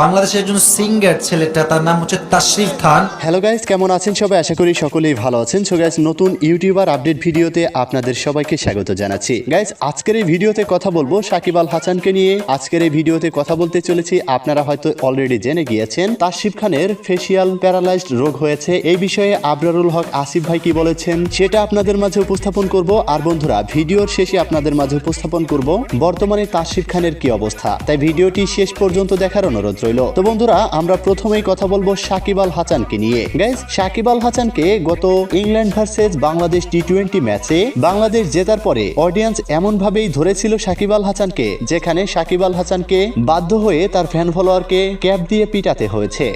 বাংলাদেশের একজন সিঙ্গার ছেলেটা, তার নাম হচ্ছে তাশরিফ খান। হ্যালো গাইস, কেমন আছেন সবাই? আশা করি সকলেই ভালো আছেন। সো গাইস, নতুন ইউটিউবার আপডেট ভিডিওতে আপনাদের সবাইকে স্বাগত জানাচ্ছি। গাইস, আজকের এই ভিডিওতে কথা বলবো সাকিব আল হাসানকে নিয়ে। আজকের এই ভিডিওতে কথা বলতে চলেছি, আপনারা হয়তো অলরেডি জেনে গিয়েছেন তাশরিফ খানের ফেসিয়াল প্যারালাইজড রোগ হয়েছে। এই বিষয়ে আবরারুল হক আসিফ ভাই কি বলেছেন সেটা আপনাদের মাঝে উপস্থাপন করব। আর বন্ধুরা, ভিডিওর শেষে আপনাদের মাঝে উপস্থাপন করব বর্তমানে তাশরিফ খানের কি অবস্থা। তাই ভিডিওটি শেষ পর্যন্ত দেখার অনুরোধ রইল। তো বন্ধুরা, আমরা প্রথমেই কথা বলবো সাকিব আল হাসানকে নিয়ে। গাইস, সাকিব আল হাসানকে গত ইংল্যান্ড ভার্সেস বাংলাদেশ টি-20 ম্যাচে বাংলাদেশ জেতার পরে অডিয়েন্স এমন ভাবেই ধরেছিল সাকিব আল হাসানকে, যেখানে সাকিব আল হাসানকে বাধ্য হয়ে তার ফ্যান ফলোয়ারকে ক্যাপ দিয়ে পিটাতে হয়েছে।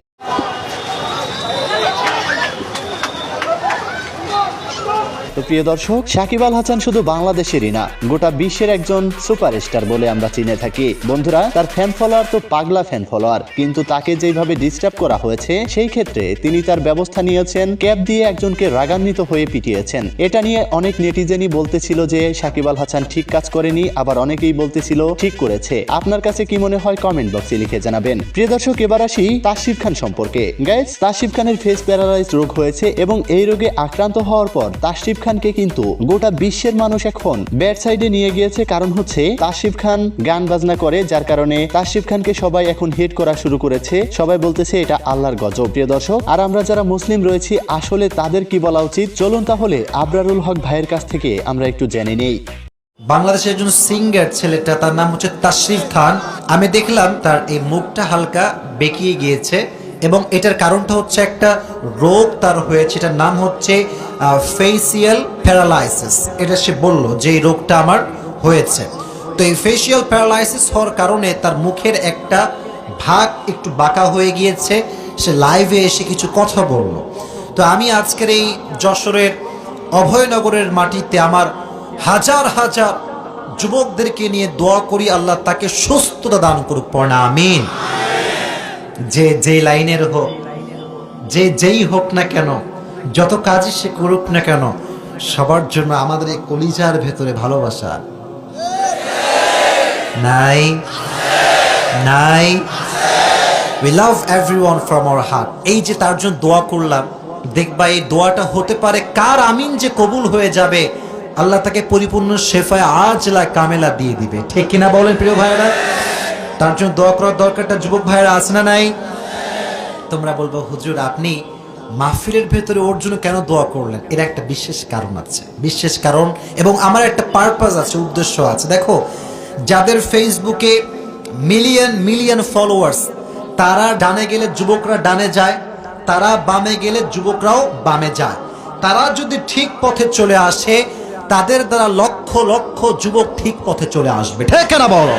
তো প্রিয় দর্শক, সাকিব আল হাসান শুধু বাংলাদেশেরই না, গোটা বিশ্বের একজন সুপারস্টার বলে আমরা চিনে থাকি। বন্ধুরা, তার ফ্যান ফলোয়ার তো পাগলা ফ্যান ফলোয়ার, কিন্তু তাকে যেভাবে ডিস্টার্ব করা হয়েছে সেই ক্ষেত্রে তিনি তার ব্যবস্থা নিয়েছেন, ক্যাপ দিয়ে একজনকে রাগান্বিত হয়ে পিটিয়েছেন। এটা নিয়ে অনেক নেটিজেনই বলতেছিল যে সাকিব আল হাসান ঠিক কাজ করেনি, আবার অনেকেই বলতেছিল ঠিক করেছে। আপনার কাছে কি মনে হয় কমেন্ট বক্সে লিখে জানাবেন। প্রিয় দর্শক, এবার আসি তাশরিফ খান সম্পর্কে। গাইস, তাশরিফ খানের ফেস প্যারালাইজড রোগ হয়েছে এবং এই রোগে আক্রান্ত হওয়ার পর তাশরিফ খানকে কিন্তু গোটা বিশ্বের মানুষ এখন ব্যাড সাইডে নিয়ে গিয়েছে। কারণ হচ্ছে তাশরিফ খান গান বাজনা করে, যার কারণে তাশরিফ খানকে সবাই এখন হেট করা শুরু করেছে। সবাই বলতেছে এটা আল্লাহর গজব। প্রিয় দর্শক, আর আমরা যারা মুসলিম রয়েছি আসলে তাদের কি বলা উচিত, চলুন তাহলে আবরারুল হক ভাইয়ের কাছ থেকে আমরা একটু জেনে নেই। বাংলাদেশের একজন সিঙ্গার ছেলেটা, তার নাম হচ্ছে তাশরিফ খান। আমি দেখলাম তার এই মুখটা হালকা বেঁকিয়ে গিয়েছে এবং এটার কারণটা হচ্ছে একটা রোগ তার হয়েছে, এটার নাম হচ্ছে ফেসিয়াল প্যারালাইসিস। এটা সে বলল যে এই রোগটা আমার হয়েছে। তো এই ফেসিয়াল প্যারালাইসিস হওয়ার কারণে তার মুখের একটা ভাগ একটু বাঁকা হয়ে গিয়েছে। সে লাইভে এসে কিছু কথা বলল। তো আমি আজকের এই যশোরের অভয়নগরের মাটিতে আমার হাজার হাজার যুবকদেরকে নিয়ে দোয়া করি, আল্লাহ তাকে সুস্থতা দান করুক, পড়না আমিন। যে যেই লাইনের হোক, যে যেই হোক না কেন, যত কাজই সে করুক না কেন, সবার জন্য আমাদের এই কলিজার ভেতরে ভালোবাসা নাই নাই। We love everyone from our heart. এই যে তার জন্য দোয়া করলাম, দেখবা এই দোয়াটা হতে পারে কার আমিন যে কবুল হয়ে যাবে, আল্লাহ তাকে পরিপূর্ণ শেফায়ে আজলা কামেলা দিয়ে দিবে। ঠিক কিনা বলেন প্রিয় ভাইরা? তার জন্য দোয়া করার দরকারটা যুবক ভাইরা আছে না নাই? তোমরা বলবো, হুজুর আপনি মাহফিলের ভেতরে ওর জন্য কেন দোয়া করলেন? এর একটা বিশেষ কারণ আছে, বিশেষ কারণ, এবং আমার একটা পারপাস আছে, উদ্দেশ্য আছে। দেখো, যাদের ফেসবুকে মিলিয়ন মিলিয়ন ফলোয়ার্স, তারা ডানে গেলে যুবকরা ডানে যায়, তারা বামে গেলে যুবকরাও বামে যায়। তারা যদি ঠিক পথে চলে আসে, তাদের দ্বারা লক্ষ লক্ষ যুবক ঠিক পথে চলে আসবে। ঠিক কেনা বলো?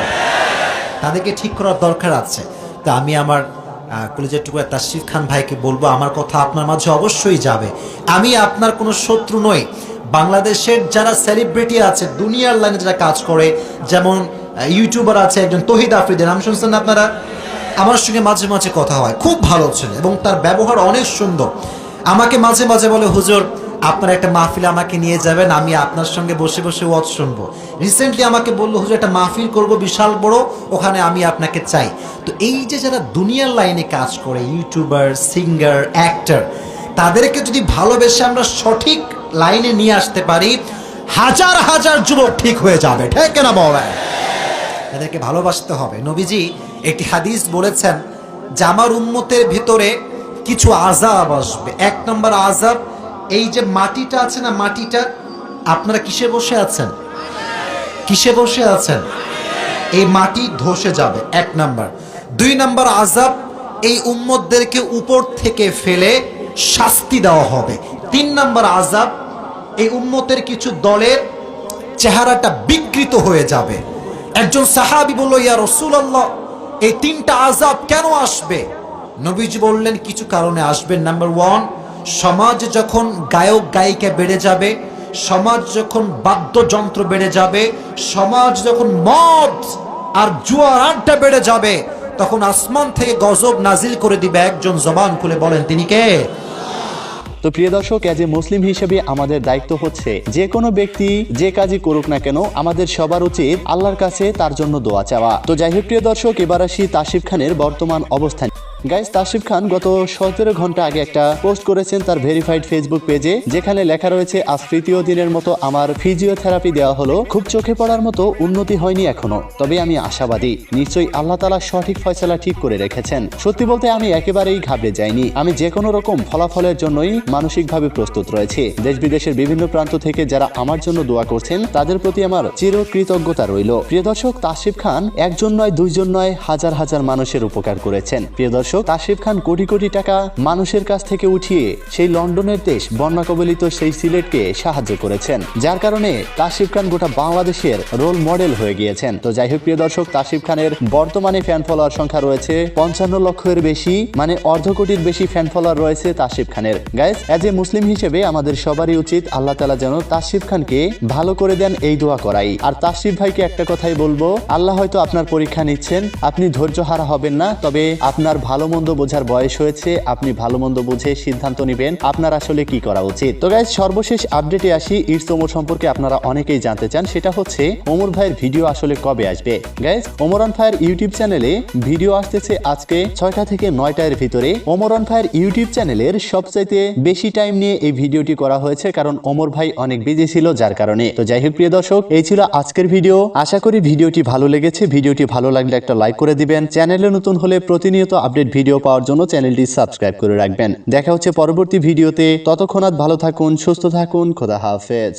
তাদেরকে ঠিক করার দরকার আছে। তা আমি আমার কলেজের টুকরা তাশরিফ খান ভাইকে বলবো, আমার কথা আপনার মাঝে অবশ্যই যাবে। আমি আপনার কোনো শত্রু নই। বাংলাদেশের যারা সেলিব্রিটি আছে, দুনিয়ার লাইনে যারা কাজ করে, যেমন ইউটিউবার আছে একজন তহিদ আফ্রিদি, নাম শুনছেন আপনারা? আমার সঙ্গে মাঝে মাঝে কথা হয়, খুব ভালো ছেলে এবং তার ব্যবহার অনেক সুন্দর। আমাকে মাঝে মাঝে বলে, হুজুর আপনার একটা মাহফিল আমাকে নিয়ে যাবেন, আমি আপনার সঙ্গে বসে বসে ওয়াজ শুনবো। রিসেন্টলি আমাকে বললো, হুজুর একটা মাহফিল করব বিশাল বড়, ওখানে আমি আপনাকে চাই। তো এই যে যারা দুনিয়ার লাইনে কাজ করে, ইউটিউবার, সিঙ্গার, অ্যাক্টর, তাদেরকে যদি ভালোবেসে আমরা সঠিক লাইনে নিয়ে আসতে পারি, হাজার হাজার যুবক ঠিক হয়ে যাবে। ঠিক না বলেন? তাদেরকে ভালোবাসতে হবে। নবীজি একটি হাদিস বলেছেন যে আমার উম্মতের ভিতরে কিছু আযাব আসবে। এক নম্বর আযাব, এই যে মাটিটা আছে না, মাটিটা, আপনারা কিসে বসে আছেন? কিসে বসে আছেন? এই মাটি ধসে যাবে, এক নাম্বার। দুই নাম্বার আযাব, এই উম্মতদেরকে উপর থেকে ফেলে শাস্তি দেওয়া হবে। তিন নাম্বার আযাব, এই উম্মতের কিছু দলের চেহারাটা বিকৃত হয়ে যাবে। একজন সাহাবী বলল, ইয়া রাসূলুল্লাহ, এই তিনটা আযাব কেন আসবে? নবীজি বললেন কিছু কারণে আসবে। নাম্বার ওয়ান, সমাজ যখন গায়ক গায়িকা বেড়ে যাবে, সমাজ যখন বাদ্যযন্ত্র বেড়ে যাবে, সমাজ যখন মদ আর জুয়ার আড্ডা বেড়ে যাবে, তখন আসমান থেকে গজব নাজিল করে দিবে। একজন জবান খুলে বলেন তিনি কে? তো প্রিয় দর্শক, এজ এ মুসলিম হিসেবে আমাদের দায়িত্ব হচ্ছে যে কোনো ব্যক্তি যে কাজই করুক না কেন আমাদের সবার উচিত আল্লাহর কাছে তার জন্য দোয়া চাওয়া। তো যাই হোক প্রিয় দর্শক, এবার আসি তাসিফ খানের বর্তমান অবস্থান। গাইস, তাসিফ খান গত 17 ঘন্টা আগে একটা পোস্ট করেছেন তার ভেরিফাইড ফেসবুক পেজে, যেখানে লেখা রয়েছে, আজ তৃতীয় দিনের মতো আমার ফিজিওথেরাপি দেওয়া হলো, খুব চোখে পড়ার মতো উন্নতি হয়নি এখনো, তবে আমি আশাবাদী নিশ্চয়ই আল্লাহ তাআলা সঠিক ফয়সালা ঠিক করে রেখেছেন। সত্যি বলতে আমি একেবারেই ঘাবড়ে যাইনি, আমি যে কোনো রকম ফলাফলের জন্যই মানসিকভাবে প্রস্তুত রয়েছি। দেশ বিদেশের বিভিন্ন প্রান্ত থেকে যারা আমার জন্য দোয়া করছেন তাদের প্রতি আমার চিরকৃতজ্ঞতা রইল। প্রিয় দর্শক, তাসিফ খান একজন নয়, দুইজন নয়, হাজার হাজার মানুষের উপকার করেছেন। প্রিয় দর্শক, তাসিফ খান কোটি কোটি টাকা মানুষের কাছ থেকে উঠিয়ে সেই লন্ডনের দেশ বন্যা কবলিত সেই সিলেটকে সাহায্য করেছেন, যার কারণে তাসিফ খান গোটা বাংলাদেশের রোল মডেল হয়ে গিয়েছেন। তো যাই হোক প্রিয় দর্শক, তাসিফ খানের বর্তমানে ফ্যান ফলোয়ার সংখ্যা রয়েছে 55 লক্ষের বেশি, মানে অর্ধ কোটির বেশি ফ্যান ফলোয়ার রয়েছে তাসিফ খানের। গাইস, এজ এ মুসলিম হিসেবে আমাদের সবারই উচিত আল্লাহ তাআলা যেন তাসিফ খানকে ভালো করে দেন এই দোয়া করাই। আর তাসিফ ভাইকে একটা কথাই বলবো, আল্লাহ হয়তো আপনার পরীক্ষা নিচ্ছেন, আপনি ধৈর্য হারা হবেন না, তবে আপনার ভালো মন্দ বোঝার বয়স হয়েছে, আপনি ভালো মন্দ বুঝে সিদ্ধান্ত নেবেন আপনার আসলে কি করা উচিত। তো গাইস, সর্বশেষ আপডেটে আসি। ইটস ওমর সম্পর্কে আপনারা অনেকেই জানতে চান, সেটা হচ্ছে ওমর ভাইয়ের ভিডিও আসলে কবে আসবে। গাইস, ওমরান ভাইয়ের ইউটিউব চ্যানেলে ভিডিও আসতেছে আজকে 6টা থেকে 9টার ভিতরে। ওমরান ভাইয়ের ইউটিউব চ্যানেলের সবচাইতে বেশি টাইম নিয়ে এই ভিডিওটি করা হয়েছে, কারণ ওমর ভাই অনেক বিজি ছিল যার কারণে। তো যাই হোক প্রিয় দর্শক, এই ছিল আজকের ভিডিও। আশা করি ভিডিওটি ভালো লেগেছে। ভিডিওটি ভালো লাগলে একটা লাইক করে দিবেন। চ্যানেলে নতুন হলে প্রতিনিয়ত আপডেট ভিডিও পাওয়ার জন্য চ্যানেলটি সাবস্ক্রাইব করে রাখবেন। দেখা হচ্ছে পরবর্তী ভিডিওতে, ততক্ষণ ভালো থাকুন, সুস্থ থাকুন, খোদা হাফেজ।